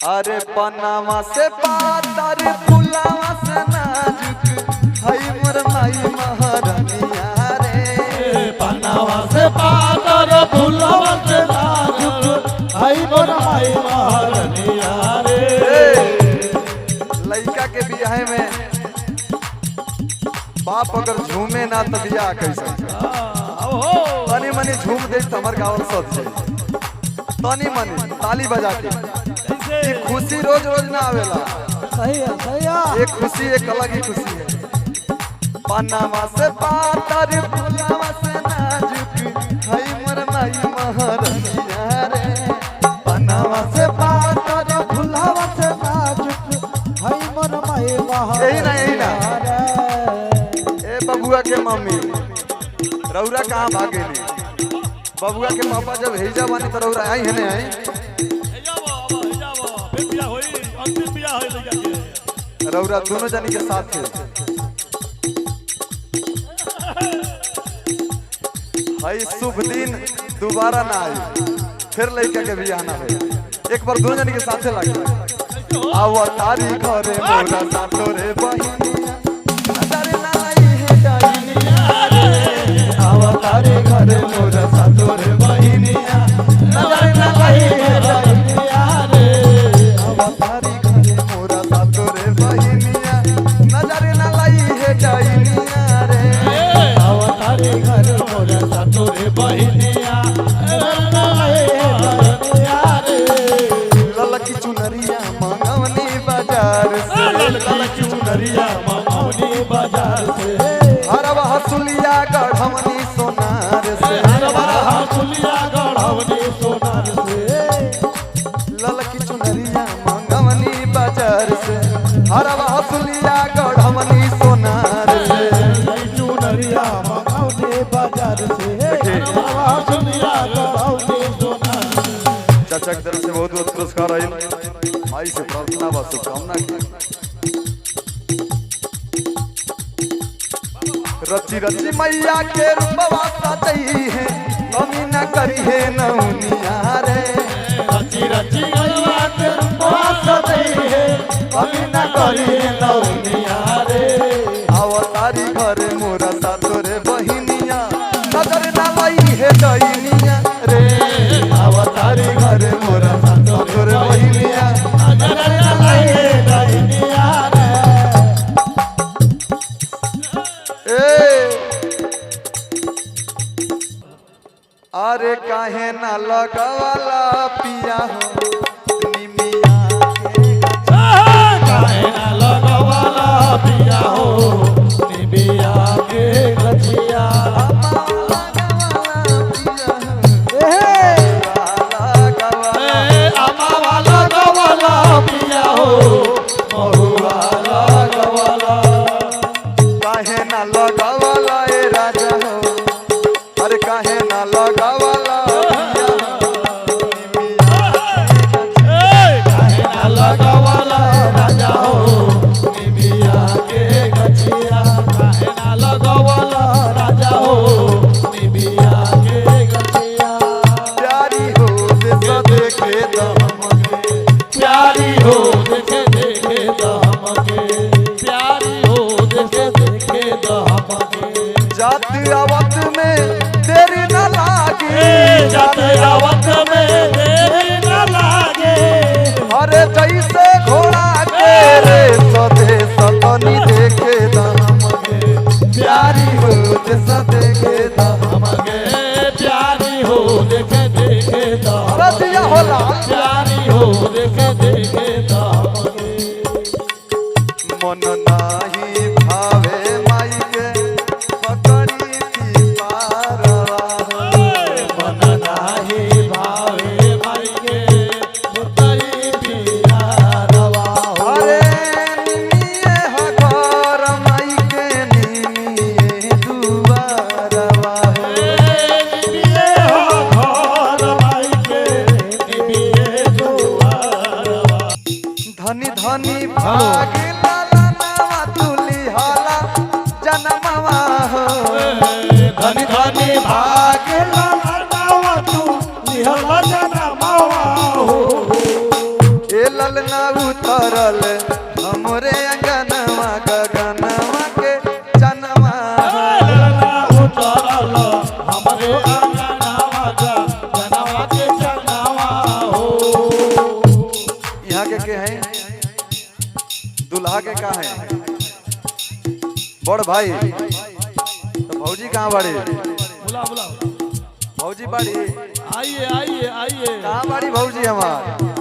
अरे पनामा से पातर फुलावा से नाजुक हई मोर माई महारानिया रे। पनामा से पातर फुलावा से नाजुक हई मोर माई महारानिया रे। लड़का के बियाह में बाप अगर झूमे ना तो बियाह कैसे तनी मनी झूम दे हमर गाँव सद तनी मनी ताली बजा के ये खुशी रोज रोज ना आवेला। सही है एक खुशी एक अलग ही खुशी है। पनामा से पातर फुलावा से नाजुक हई मोर माई महारानिया रे। पनामा से पातर फुलावा से नाजुक हई मोर माई महारानिया यही ना ए बबुआ के मम्मी रौरा कहाँ भागे ने? बबुआ के पापा जब हेजा बानी तो रौरा आई है ने आई रौरा दोनों जनी के साथ है। भाई शुभ दिन दोबारा ना आई फिर लड़का के बियाह ना है एक बार दोनों जनी के साथ लगे आवा तारी घरे मोरा सातो रे बहिनिया नजर ना आई है डाइनिया रे। आवा तारी घरे मोरा सातो रे बहिनिया नजर ना आई है डाइनिया रे। आवा तारी घरे मोरा सातो रे बहिनिया नजर ना लाई है डाइनिया रे। आवा तारे घर मोरा सातो रे बहिनिया ललकी चुनरिया मंगवनी बाजार से ललकी चुनरिया मंगवनी बाजार से हरवा हसुलिया गढ़वनी सोनार से हरवा हसुलिया गढ़वनी सोनार से ललकी चुनरिया मंगवनी बाजार से हरवा हसुलिया गढ़वनी सोनार से चुनरिया मंगवनी बाजार से हरवा हसुलिया गढ़वनी सोनार से। चाचा की तरफ से बहुत बहुत पुरस्कार आए माई से प्रार्थना व शुभकामना की रची रची मैया के रूपवा सजई है कमी न करी है नौनिया रे। रची रची मैया के रूपवा सजई है कमी न करी है नौनिया रे। अवतारी घरे मोरा सातो रे बहिनिया नजर ना लाई है डइनिया रे। अवतारी घरे मोरा सातो रे बहिनिया नजर ना लाई है डइनिया रे। अरे काहे ना लगवाला पिया हो निमिया के काहे ना लगवाला पिया हो निमिया के गछिया। अमावा लगवाला पिया हो महुआ लगवाला। काहे ना लगवाला ए राजा हो अरे काहे ना लगवाला काहे ना लगवाला राजा हो निमिया के गछिया। काहे ना लगवाला राजा हो निमिया के गछिया। प्यारी हो देश देखे दमके प्यारी हो देखे देखे दमके प्यारी हो देखे देखे दमके। जात आवत में देरी न लागे जात आवत में देरी न लागे। अरे जैसे घोड़ा के रे सदे सतनी देखे दमके प्यारी हो देश देखे दमके प्यारी हो देखे देखे रतिया होला प्यारी हो देखे देखे दमके। मन नाही भावे माई के पकड़ी थी पारवा मन नाही भावे माई के मुतई पिया रवा हो। अरे निमिये ह घर माई के निमिये दुआरवा निमिये हो घर माई के निमिये दुआरवा। धनी धनी भाग लाला नावा तुली हाला जनमवा हो धनी धनी भाग लाला नावा तू निहला जनमवा हो। ए तेल ना उतरल हमरे अंगनवा गगनवा के चनवा उतरल हमरे अंगनवा गगनवा के चनवा हो। यहाँ के हैं दुल्हा के का है बड़ भाई तो भौजी कहाँ बाड़ी बुला बुला भौजी बाड़ी आइए आइए आइए कहाँ बाड़ी भौजी हमार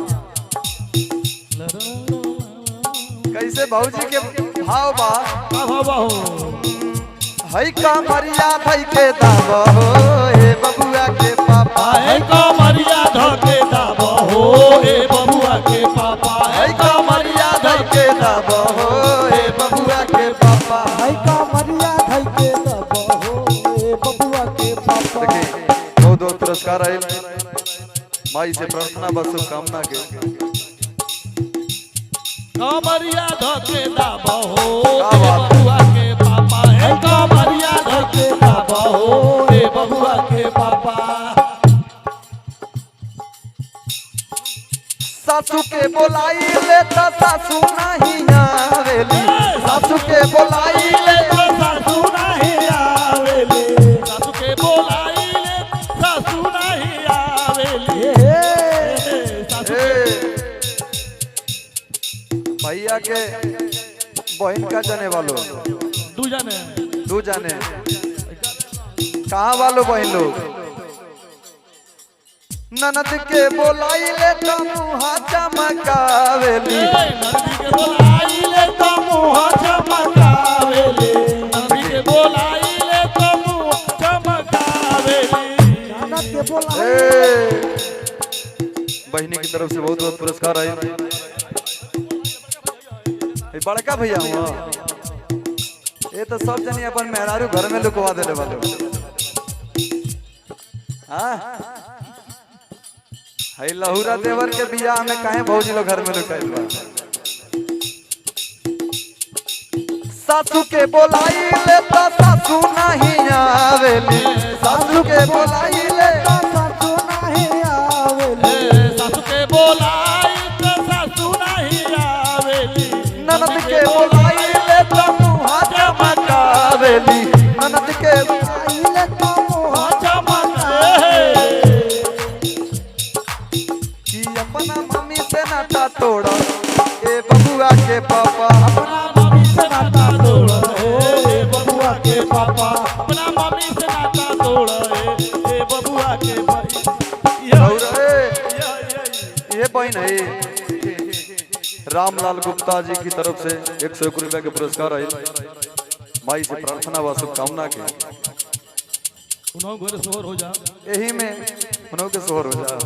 कैसे भौजी के भाव बा हई कमरिया धई के दाब हो हे बबुआ के पापा हई कमरिया धके दाब हो हे बबुआ के पापा हई कमरिया धई के दाब हो हे बबुआ के पापा हई कमरिया धई के दाब हो हे बबुआ के पापा। देखिए बहुत बहुत पुरस्कार आए माई से प्रार्थना बस शुभकामना के कमरिया धके दाब हो हे बबुआ के पापा हे कमरिया धके दाब हो हे बबुआ के पापा। सासू के बोलाई ले तो सासू नहीं आवेली सासू के बोलाई ले तो सासू नहीं आवेली सासू के बोलाई ले सासू नहीं आवेली सासू भैया के बहन का जाने वालों दू जाने कहाँ वालों बहन लोग ननद के बोलाई ले तो मुहा चमकावेली नंदी के बोलाई ले तो मुँह चमकावेली नंदी के बोलाई ले तो मुँह चमकावेली ननद के बोला बहनी की तरफ से बहुत बहुत पुरस्कार आए बड़का भैया हुआ ये तो सब जनी अपन मेहरारू घर में लुकवा देने वाले हाँ हई लहुरा देवर के बियाह में काहे भौजी लोग घर में लुकाइल बा सासू के बोलाई ले तो सासू नहीं आवेली सासू के बोलाई ले तो सासू नहीं आवेली सासू के बोलाई तो सासू नहीं आवेली ननद के बोलाई ले तो मुहा चमकावेली ननद के आई ले तो मुहा कि अपना मम्मी से नाता तोड़ ए बबुआ के पापा अपना मम्मी से नाता तोड़ ए बबुआ के पापा अपना मम्मी से नाता तोड़ ए बबुआ के भाई ये बहन है रामलाल गुप्ता जी की तरफ से 101 रुपया के पुरस्कार आए माई से प्रार्थना व शुभकामना के उन्होंने घर सोहर हो जा यही में उन्हों के सोहर हो जा